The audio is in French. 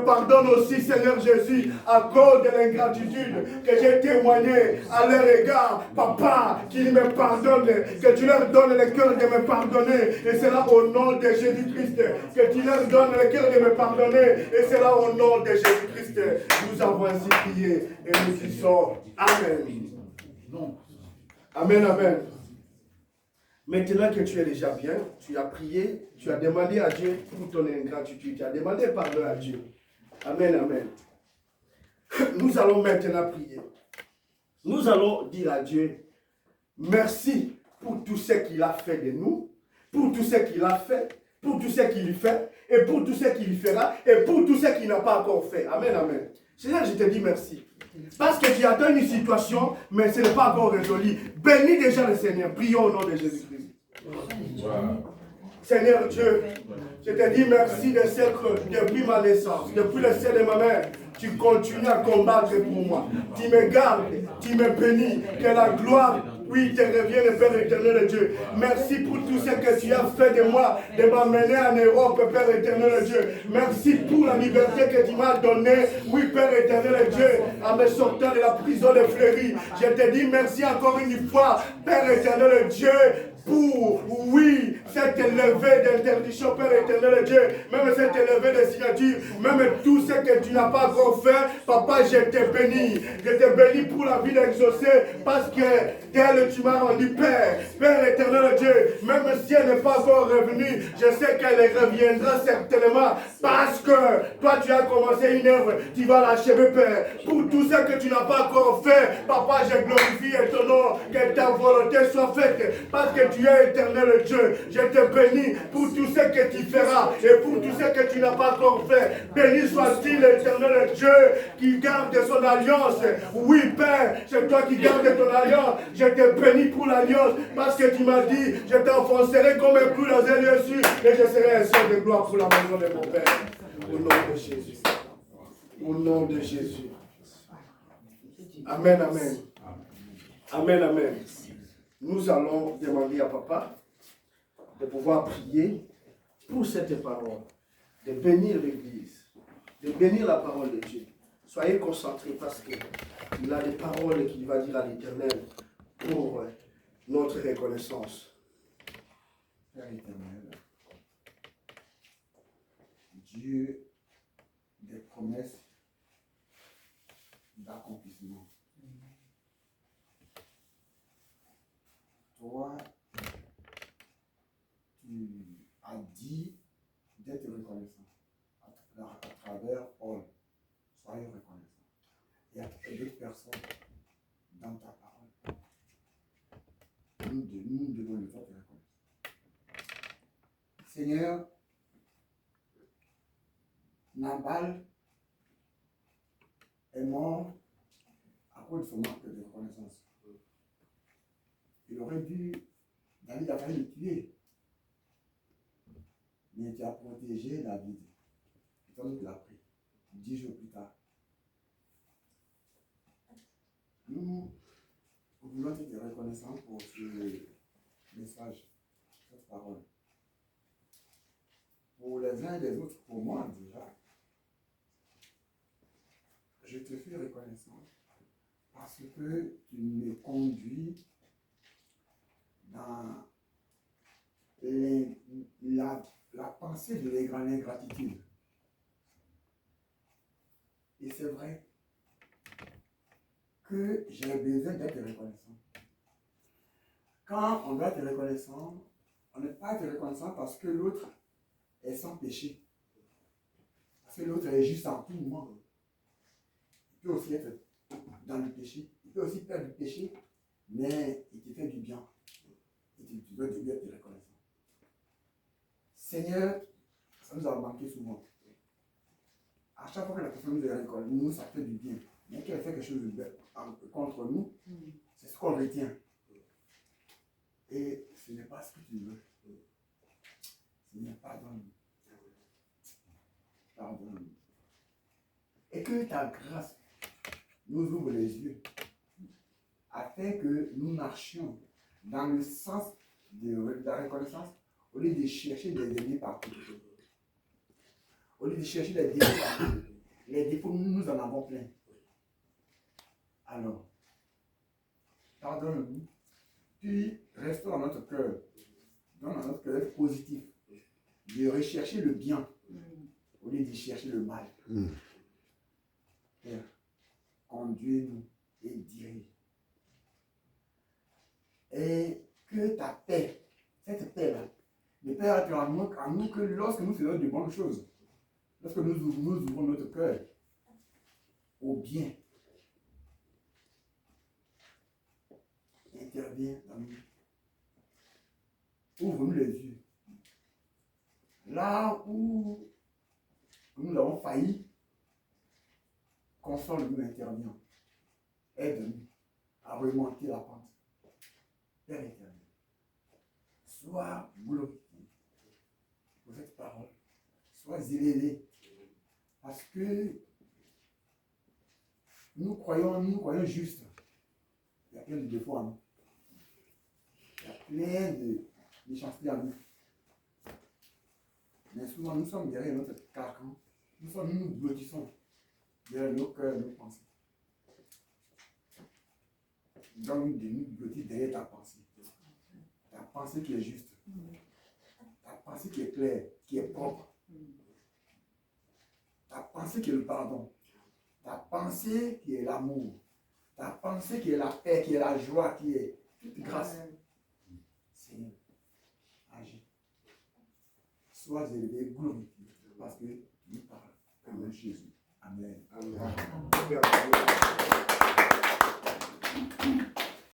Pardonne aussi, Seigneur Jésus, à cause de l'ingratitude que j'ai témoigné à leur égard. Papa, qu'ils me pardonnent, que tu leur donnes le cœur de me pardonner. Et c'est là au nom de Jésus-Christ. Que tu leur donnes le cœur de me pardonner. Et c'est là au nom de Jésus-Christ. Nous avons ainsi prié et nous disons Amen. Amen, amen. Maintenant que tu es déjà bien, tu as prié, tu as demandé à Dieu pour ton ingratitude, tu as demandé pardon à Dieu. Amen, amen. Nous allons maintenant prier. Nous allons dire à Dieu, merci pour tout ce qu'il a fait de nous, pour tout ce qu'il a fait, pour tout ce qu'il fait, et pour tout ce qu'il fera, et pour tout ce qu'il n'a pas encore fait. Amen, amen. Seigneur, je te dis merci. Parce que tu attends une situation, mais ce n'est pas encore résolu. Bénis déjà le Seigneur. Prions au nom de Jésus-Christ. Wow. Seigneur Dieu, je te dis merci de ce que depuis ma naissance, depuis le sein de ma mère, tu continues à combattre pour moi. Tu me gardes, tu me bénis, que la gloire, oui, te revienne, Père éternel Dieu. Merci pour tout ce que tu as fait de moi, de m'amener en Europe, Père éternel Dieu. Merci pour la liberté que tu m'as donnée, oui, Père éternel Dieu, en me sortant de la prison de Fleury. Je te dis merci encore une fois, Père éternel Dieu, pour, oui, cette levée d'interdiction, Père éternel Dieu, même cette levée de signature, même tout ce que tu n'as pas encore fait, Papa, je te bénis. Je te bénis pour la vie d'exaucer, parce que tel tu m'as rendu Père, Père éternel Dieu, même si elle n'est pas encore revenue, je sais qu'elle reviendra certainement, parce que toi tu as commencé une œuvre, tu vas l'achever, Père. Pour tout ce que tu n'as pas encore fait, Papa, je glorifie ton nom, que ta volonté soit faite, parce que tu es éternel Dieu. Je te bénis pour tout ce que tu feras et pour tout ce que tu n'as pas encore fait. Béni soit-il l'éternel Dieu qui garde son alliance. Oui, Père, c'est toi qui gardes ton alliance. Je te bénis pour l'alliance parce que tu m'as dit, je t'enfoncerai comme un clou dans un lieu sûr et je serai un seul de gloire pour la maison de mon Père. Au nom de Jésus. Au nom de Jésus. Amen, amen. Amen, amen. Nous allons demander à Papa de pouvoir prier pour cette parole, de bénir l'Église, de bénir la parole de Dieu. Soyez concentrés parce qu'il a des paroles qu'il va dire à l'Éternel pour notre reconnaissance. Père éternel, Dieu des promesses d'accomplissement. Toi, tu as dit d'être reconnaissant à travers Paul. Soyez reconnaissant. Il y a d'autres personnes dans ta parole. Nous devons le faire reconnaissant. Seigneur, Nabal est mort à cause de son manque de reconnaissance. Il aurait dû, David a failli le tuer. Mais tu as protégé David. Et toi, tu l'as pris. 10 jours plus tard. Nous voulons être reconnaissants pour ce message, cette parole. Pour les uns et les autres, pour moi déjà, je te suis reconnaissant parce que tu me conduis dans la pensée de l'ingratitude. Et c'est vrai que j'ai besoin d'être reconnaissant. Quand on doit être reconnaissant, on n'est pas être reconnaissant parce que l'autre est sans péché. Parce que l'autre est juste en tout moment. Il peut aussi être dans le péché. Il peut aussi faire du péché, mais il te fait du bien. Et tu dois être reconnaissant. Seigneur, ça nous a manqué souvent. À chaque fois que la personne nous est reconnaissante, nous, ça fait du bien. Mais qu'elle fait quelque chose de contre nous, c'est ce qu'on retient. Et ce n'est pas ce que tu veux. Seigneur, pardonne-nous. Pardonne-nous. Et que ta grâce nous ouvre les yeux afin que nous marchions dans le sens de la reconnaissance au lieu de chercher des ennemis partout. Au lieu de chercher des défis partout. avons plein. Alors, pardonne-nous, puis restons dans notre cœur. Donne à notre cœur positif de rechercher le bien au lieu de chercher le mal. Père, conduis-nous et dirige. Et que ta paix, cette paix-là, ne peut être en nous que lorsque nous faisons de bonnes choses. Lorsque nous ouvrons notre cœur au bien. Interviens dans nous. Ouvre-nous les yeux. Là où nous avons failli, console-nous, intervient. Aide-nous à remonter la pente. Père éternel, sois glorifié pour cette parole. Sois élevé. Parce que nous croyons juste. Il y a plein de défauts en nous. Il y a plein de méchanceté en nous. Mais souvent, nous sommes derrière notre carcan. Nous blottissons derrière nos cœurs, nos pensées. Donc, de nous blottir derrière ta pensée. Ta pensée qui est juste. Ta pensée qui est claire, qui est propre. Ta pensée qui est le pardon. Ta pensée qui est l'amour. Ta pensée qui est la paix, qui est la joie, qui est toute grâce. Seigneur, agis. Sois élevé, glorifié, parce que tu nous parles. Amen, Jésus. Amen. Amen. Amen.